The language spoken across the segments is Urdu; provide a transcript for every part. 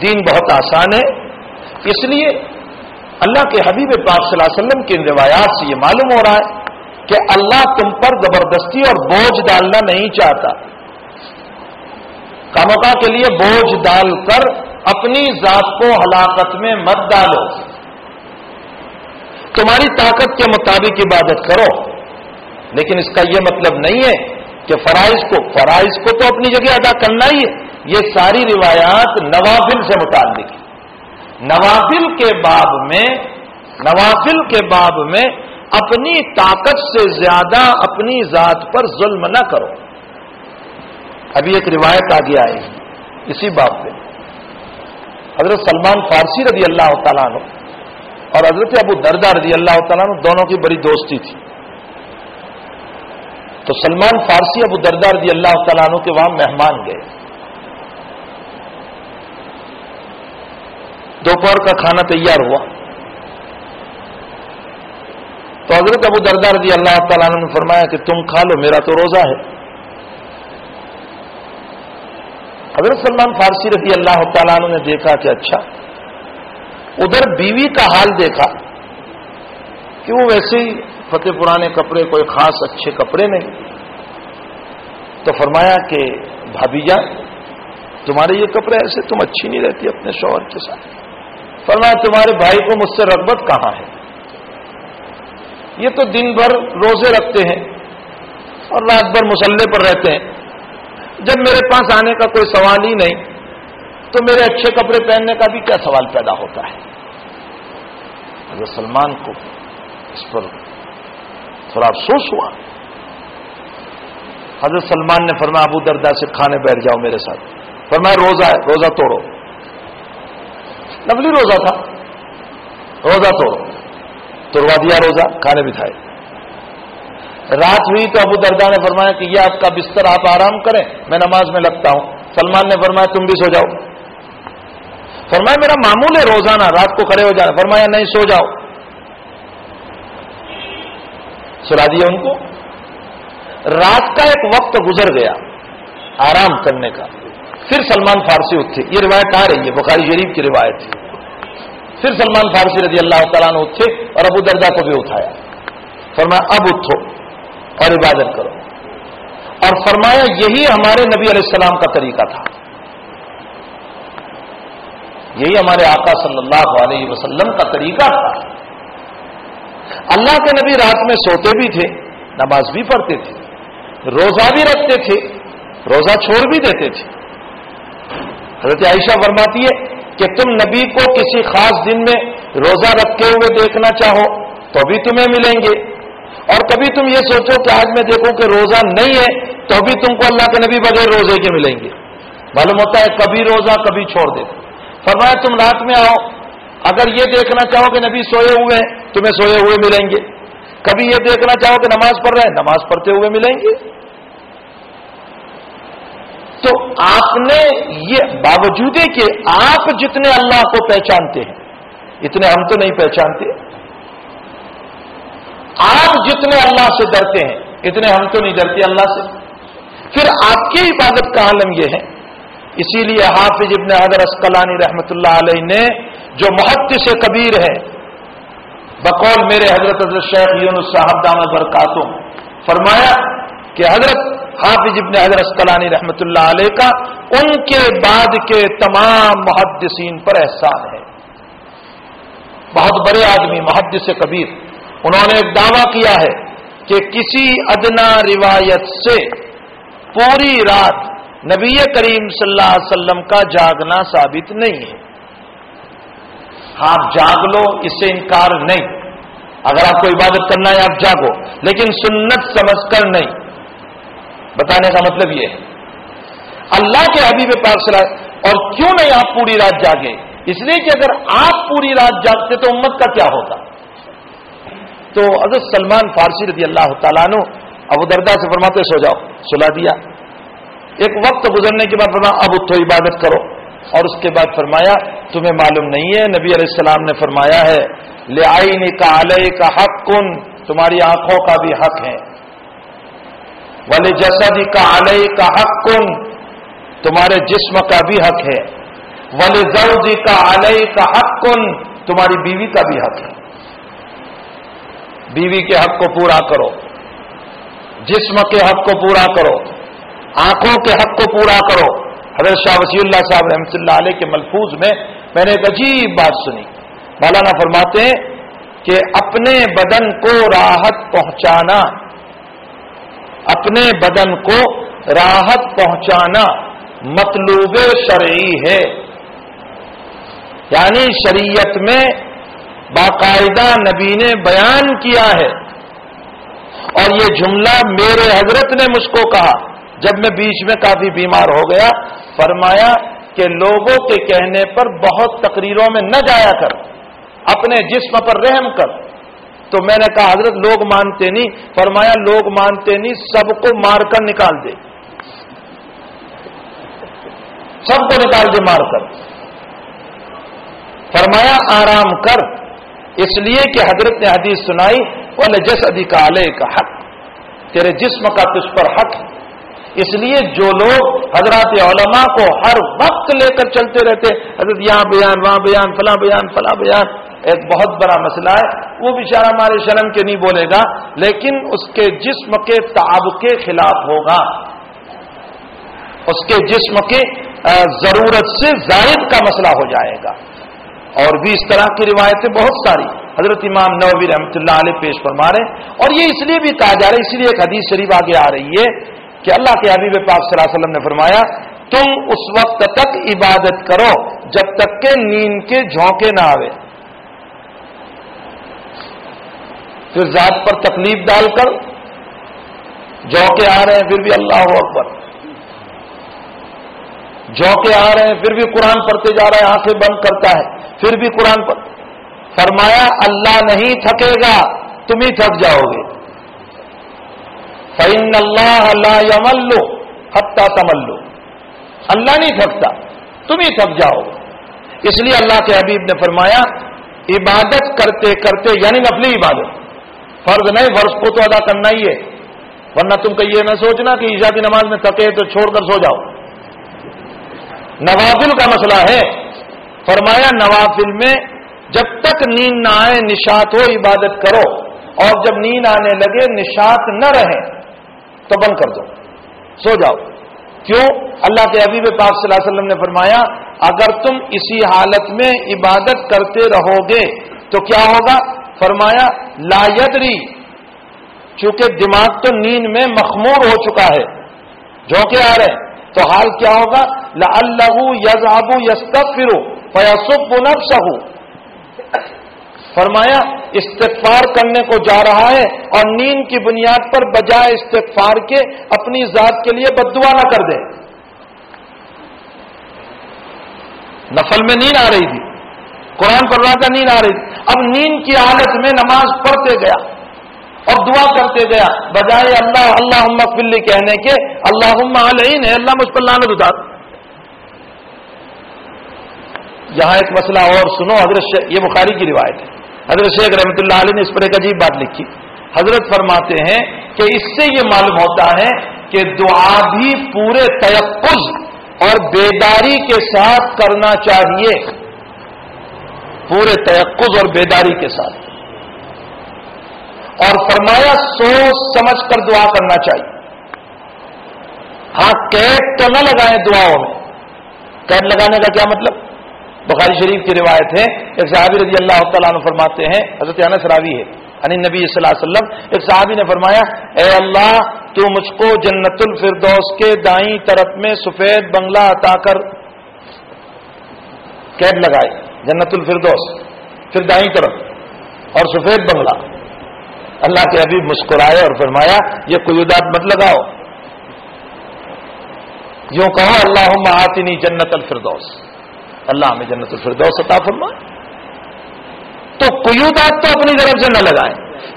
دین بہت آسان ہے. اس لیے اللہ کے حبیب پاک صلی اللہ علیہ وسلم کی ان روایات سے یہ معلوم ہو رہا ہے کہ اللہ تم پر زبردستی اور بوجھ ڈالنا نہیں چاہتا. کاموکا کے لیے بوجھ ڈال کر اپنی ذات کو ہلاکت میں مت ڈالو. تمہاری طاقت کے مطابق عبادت کرو، لیکن اس کا یہ مطلب نہیں ہے کہ فرائض کو تو اپنی جگہ ادا کرنا ہی ہے. یہ ساری روایات نوافل سے متعلق ہے. نوافل کے باب میں اپنی طاقت سے زیادہ اپنی ذات پر ظلم نہ کرو. ابھی ایک روایت آ گیا ہے اسی باب پہ. حضرت سلمان فارسی رضی اللہ تعالیٰ عنہ اور حضرت ابو دردہ رضی اللہ تعالیٰ عنہ دونوں کی بڑی دوستی تھی. تو سلمان فارسی ابو دردہ رضی اللہ تعالیٰ عنہ کے وہاں مہمان گئے. دوپہر کا کھانا تیار ہوا تو حضرت ابو دردہ رضی اللہ تعالیٰ عنہ نے فرمایا کہ تم کھا لو، میرا تو روزہ ہے. حضرت سلمان فارسی رضی اللہ تعالیٰ عنہ نے دیکھا کہ اچھا. ادھر بیوی کا حال دیکھا کہ وہ ویسے ہی فتح پرانے کپڑے، کوئی خاص اچھے کپڑے نہیں. تو فرمایا کہ بھابھی جان تمہارے یہ کپڑے ایسے تم اچھی نہیں رہتی اپنے شوہر کے ساتھ. فرمایا تمہارے بھائی کو مجھ سے رغبت کہاں ہے؟ یہ تو دن بھر روزے رکھتے ہیں اور رات بھر مصلے پر رہتے ہیں. جب میرے پاس آنے کا کوئی سوال ہی نہیں تو میرے اچھے کپڑے پہننے کا بھی کیا سوال پیدا ہوتا ہے. حضرت سلمان کو اس پر تھوڑا افسوس ہوا. حضرت سلمان نے فرمایا ابو دردہ سے کھانے بیٹھ جاؤ میرے ساتھ. فرمایا روزہ ہے، روزہ توڑو. نفلی روزہ تھا، روزہ توڑوا دیا روزہ، کھانے بٹھائے. رات ہوئی تو ابو دردہ نے فرمایا کہ یہ آپ کا بستر، آپ آرام کریں، میں نماز میں لگتا ہوں. سلمان نے فرمایا تم بھی سو جاؤ. فرمایا میرا معمول ہے روزانہ رات کو کھڑے ہو جانا. فرمایا نہیں، سو جاؤ. سلا دیا ان کو. رات کا ایک وقت گزر گیا آرام کرنے کا. پھر سلمان فارسی اٹھے. یہ روایت آ رہی ہے، بخاری شریف کی روایت ہے. پھر سلمان فارسی رضی اللہ تعالیٰ عنہ اٹھے اور ابو دردہ کو بھی اٹھایا. فرمایا اب اٹھو اور عبادت کرو. اور فرمایا یہی ہمارے نبی علیہ السلام کا طریقہ تھا، یہی ہمارے آقا صلی اللہ علیہ وسلم کا طریقہ تھا. اللہ کے نبی رات میں سوتے بھی تھے، نماز بھی پڑھتے تھے، روزہ بھی رکھتے تھے، روزہ چھوڑ بھی دیتے تھے. حضرت عائشہ فرماتی ہے کہ تم نبی کو کسی خاص دن میں روزہ رکھتے ہوئے دیکھنا چاہو تو بھی تمہیں ملیں گے، اور کبھی تم یہ سوچو کہ آج میں دیکھوں کہ روزہ نہیں ہے تو بھی تم کو اللہ کے نبی بغیر روزے کے ملیں گے. معلوم ہوتا ہے کبھی روزہ کبھی چھوڑ دیتے. فرمایا تم رات میں آؤ، اگر یہ دیکھنا چاہو کہ نبی سوئے ہوئے ہیں تمہیں سوئے ہوئے ملیں گے. کبھی یہ دیکھنا چاہو کہ نماز پڑھ رہے ہیں، نماز پڑھتے ہوئے ملیں گے. تو آپ نے یہ باوجود کہ آپ جتنے اللہ کو پہچانتے ہیں اتنے ہم تو نہیں پہچانتے. آپ جتنے اللہ سے ڈرتے ہیں اتنے ہم تو نہیں ڈرتے اللہ سے. پھر آپ کی عبادت کا عالم یہ ہے. اسی لیے حافظ ابن حجر عسقلانی رحمۃ اللہ علیہ نے جو محدث کبیر ہے بقول میرے حضرت شیخ یونس صاحب دامت برکاتہ، فرمایا کہ حضرت حافظ ابن حجر عسقلانی رحمۃ اللہ علیہ کا ان کے بعد کے تمام محدثین پر احسان ہے. بہت بڑے آدمی، محدث کبیر، انہوں نے ایک دعویٰ کیا ہے کہ کسی ادنا روایت سے پوری رات نبی کریم صلی اللہ علیہ وسلم کا جاگنا ثابت نہیں ہے. آپ جاگ لو، اس سے انکار نہیں. اگر آپ کو عبادت کرنا ہے آپ جاگو، لیکن سنت سمجھ کر نہیں. بتانے کا مطلب یہ ہے اللہ کے حبیب پاک صلی اللہ علیہ وسلم. اور کیوں نہیں آپ پوری رات جاگے؟ اس لیے کہ اگر آپ پوری رات جاگتے تو امت کا کیا ہوتا. تو حضرت سلمان فارسی رضی اللہ تعالیٰ عنہ ابو دردہ سے فرماتے سو جاؤ، سلا دیا. ایک وقت گزرنے کے بعد فرمایا اب اٹھو عبادت کرو. اور اس کے بعد فرمایا تمہیں معلوم نہیں ہے نبی علیہ السلام نے فرمایا ہے لِعَيْنِكَ عَلَيْكَ حَقٌّ، تمہاری آنکھوں کا بھی حق ہے، وَلِجَسَدِكَ عَلَيْكَ حَقٌّ، تمہارے جسم کا بھی حق ہے، وَلِزَوْجِكَ عَلَيْكَ حَقٌّ، تمہاری بیوی کا بھی حق ہے، بیوی کے حق کو پورا کرو، جسم کے حق کو پورا کرو، آنکھوں کے حق کو پورا کرو۔ حضرت شاہ وسیع اللہ صاحب رحمۃ اللہ علیہ کے ملفوظ میں نے ایک عجیب بات سنی۔ مولانا فرماتے ہیں کہ اپنے بدن کو راحت پہنچانا، اپنے بدن کو راحت پہنچانا مطلوب شرعی ہے، یعنی شریعت میں باقاعدہ نبی نے بیان کیا ہے۔ اور یہ جملہ میرے حضرت نے مجھ کو کہا جب میں بیچ میں کافی بیمار ہو گیا، فرمایا کہ لوگوں کے کہنے پر بہت تقریروں میں نہ جایا کر، اپنے جسم پر رحم کر۔ تو میں نے کہا حضرت لوگ مانتے نہیں، فرمایا لوگ مانتے نہیں، سب کو مار کر نکال دے، سب کو نکال دے مار کر۔ فرمایا آرام کر، اس لیے کہ حضرت نے حدیث سنائی وَلِجَسَدِكَ عَلَيْكَ حق، تیرے جسم کا تجھ پر حق ہے۔ اس لیے جو لوگ حضرات علماء کو ہر وقت لے کر چلتے رہتے، حضرت یہاں بیان وہاں بیان فلاں بیان فلاں بیان، ایک بہت بڑا مسئلہ ہے، وہ بیچارہ ہمارے شرم کے نہیں بولے گا، لیکن اس کے جسم کے تعب کے خلاف ہوگا، اس کے جسم کی ضرورت سے زائد کا مسئلہ ہو جائے گا۔ اور بھی اس طرح کی روایتیں بہت ساری حضرت امام نووی رحمۃ اللہ علیہ پیش فرما رہے ہیں، اور یہ اس لیے بھی کہا جا رہا ہے، اس لیے ایک حدیث شریف آگے آ رہی ہے کہ اللہ کے حبیب پاک صلی اللہ علیہ وسلم نے فرمایا تم اس وقت تک عبادت کرو جب تک کہ نیند کے جھونکے نہ آوے، پھر ذات پر تکلیف ڈال کر جھونکے آ رہے ہیں پھر بھی اللہ اکبر، جھونکے آ رہے ہیں پھر بھی قرآن پڑھتے جا رہے ہیں، آنکھیں بند کرتا ہے پھر بھی قرآن پڑھ، فرمایا اللہ نہیں تھکے گا، تم ہی تھک جاؤ گے۔ فَإِنَّ اللَّهَ لَا يَمَلُّ حَتَّى تَمَلُّ، اللہ نہیں تھکتا، تم ہی تھک جاؤ گے۔ اس لیے اللہ کے حبیب نے فرمایا عبادت کرتے کرتے، یعنی نفلی عبادت، فرض نہیں، فرض کو تو ادا کرنا ہی ہے، ورنہ تم کہ یہ نہ سوچنا کہ عشاء کی نماز میں تھکے تو چھوڑ کر سو جاؤ۔ نوافل کا مسئلہ ہے، فرمایا نوافل میں جب تک نیند نہ آئے نشاط ہو عبادت کرو، اور جب نیند آنے لگے نشاط نہ رہے تو بند کر دو، سو جاؤ۔ کیوں؟ اللہ کے حبیب پاک صلی اللہ علیہ وسلم نے فرمایا اگر تم اسی حالت میں عبادت کرتے رہو گے تو کیا ہوگا؟ فرمایا لا یدری، چونکہ دماغ تو نیند میں مخمور ہو چکا ہے، جھونکے آ رہے ہیں، تو حال کیا ہوگا؟ لعلہ یذهب یستغفر فیسب نفسہ، فرمایا استغفار کرنے کو جا رہا ہے اور نیند کی بنیاد پر بجائے استغفار کے اپنی ذات کے لیے بد دعا نہ کر دے۔ نفل میں نیند آ رہی تھی، قرآن پڑھ رہا تھا، نیند آ رہی تھی، اب نیند کی حالت میں نماز پڑھتے گیا اور دعا کرتے گیا، بجائے اللہ اللہم اغفر لی کہنے کے اللہم علین ہے، اللہ مجھ پر لعنت اتار۔ یہاں ایک مسئلہ اور سنو، حضرت یہ بخاری کی روایت ہے، حضرت شیخ رحمۃ اللہ علیہ نے اس پر ایک عجیب بات لکھی، حضرت فرماتے ہیں کہ اس سے یہ معلوم ہوتا ہے کہ دعا بھی پورے تیقظ اور بیداری کے ساتھ کرنا چاہیے، پورے تیقظ اور بیداری کے ساتھ، اور فرمایا سوچ سمجھ کر دعا کرنا چاہیے۔ ہاں قید تو نہ لگائیں دعاؤں میں، قید لگانے کا کیا مطلب؟ بخاری شریف کی روایت ہے، ایک صحابی رضی اللہ تعالیٰ عنہ فرماتے ہیں، حضرت انس راوی ہے، عن نبی صلی اللہ علیہ وسلم، ایک صحابی نے فرمایا اے اللہ تو مجھ کو جنت الفردوس کے دائیں طرف میں سفید بنگلہ عطا کر، قید لگائے جنت الفردوس، پھر دائیں طرف اور سفید بنگلہ۔ اللہ کے حبیب مسکرائے اور فرمایا یہ قیودات مت لگاؤ، یوں کہو اللہم آتنی جنت الفردوس، اللہ ہمیں جنت الفردوس عطا فرما۔ تو قیودات تو اپنی طرف سے نہ لگائیں،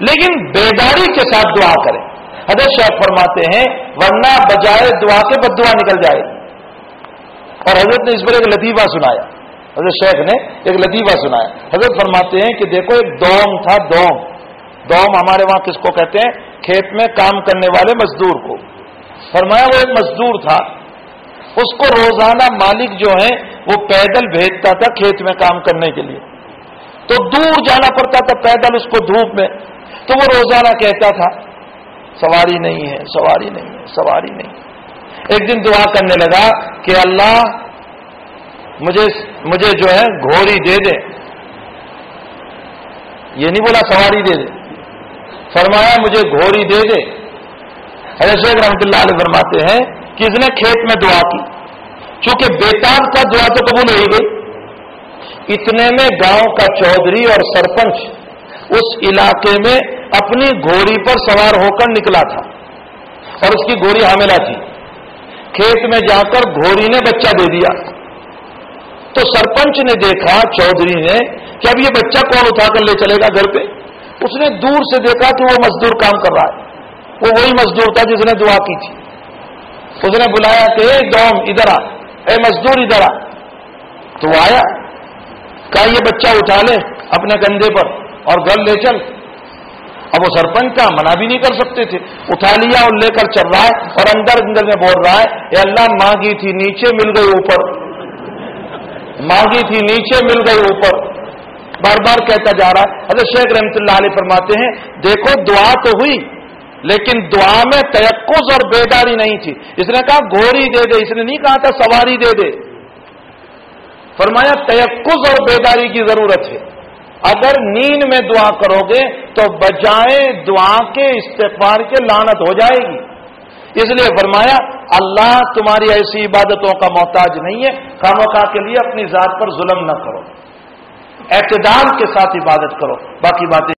لیکن بیداری کے ساتھ دعا کریں۔ حضرت شیخ فرماتے ہیں ورنہ بجائے دعا کے بد دعا نکل جائے، اور حضرت نے اس پر ایک لطیفہ سنایا، حضرت شیخ نے ایک لطیفہ سنایا، حضرت فرماتے ہیں کہ دیکھو ایک دوم تھا، دوم ہمارے وہاں کس کو کہتے ہیں؟ کھیت میں کام کرنے والے مزدور کو۔ فرمایا وہ ایک مزدور تھا، اس کو روزانہ مالک جو ہے وہ پیدل بھیجتا تھا کھیت میں کام کرنے کے لیے، تو دور جانا پڑتا تھا پیدل اس کو دھوپ میں، تو وہ روزانہ کہتا تھا سواری نہیں ہے، سواری نہیں ہے، سواری نہیں ہے۔ ایک دن دعا کرنے لگا کہ اللہ مجھے جو ہے گھوڑی دے دے، یہ نہیں بولا سواری دے دے، فرمایا مجھے گھوڑی دے دے۔ حضرت شیخ رحمۃ اللہ علیہ فرماتے ہیں کہ اس نے کھیت میں دعا کی، چونکہ بیتاب کا دعا تو قبول ہو گئی، اتنے میں گاؤں کا چودھری اور سرپنچ اس علاقے میں اپنی گھوڑی پر سوار ہو کر نکلا تھا اور اس کی گھوڑی حاملہ تھی۔ کھیت میں جا کر گھوڑی نے بچہ دے دیا، تو سرپنچ نے دیکھا، چودھری نے، کہ اب یہ بچہ کون اٹھا کر لے چلے گا گھر پہ؟ اس نے دور سے دیکھا کہ وہ مزدور کام کر رہا ہے، وہ وہی مزدور تھا جس نے دعا کی تھی۔ اس نے بلایا کہ اے دوم ادھر آ، اے مزدور ادھر آ، تو وہ آیا، کہا یہ بچہ اٹھا لے اپنے کندھے پر اور گھر لے چل۔ اب وہ سرپنچ کا منع بھی نہیں کر سکتے تھے، اٹھا لیا اور لے کر چل رہا ہے، اور اندر میں بول رہا ہے اے اللہ مانگی تھی نیچے مل گئی اوپر، مانگی تھی نیچے مل گئی اوپر، بار بار کہتا جا رہا ہے۔ حضرت شیخ رحمۃ اللہ علیہ فرماتے ہیں دیکھو دعا تو ہوئی، لیکن دعا میں تیقظ اور بیداری نہیں تھی۔ اس نے کہا گھوڑی دے دے، اس نے نہیں کہا تھا سواری دے دے۔ فرمایا تیقظ اور بیداری کی ضرورت ہے، اگر نیند میں دعا کرو گے تو بجائے دعا کے استغفار کے لعنت ہو جائے گی۔ اس لیے فرمایا اللہ تمہاری ایسی عبادتوں کا محتاج نہیں ہے، خامخواہ کے لیے اپنی ذات پر ظلم نہ کرو، اعتدال کے ساتھ عبادت کرو، باقی باتیں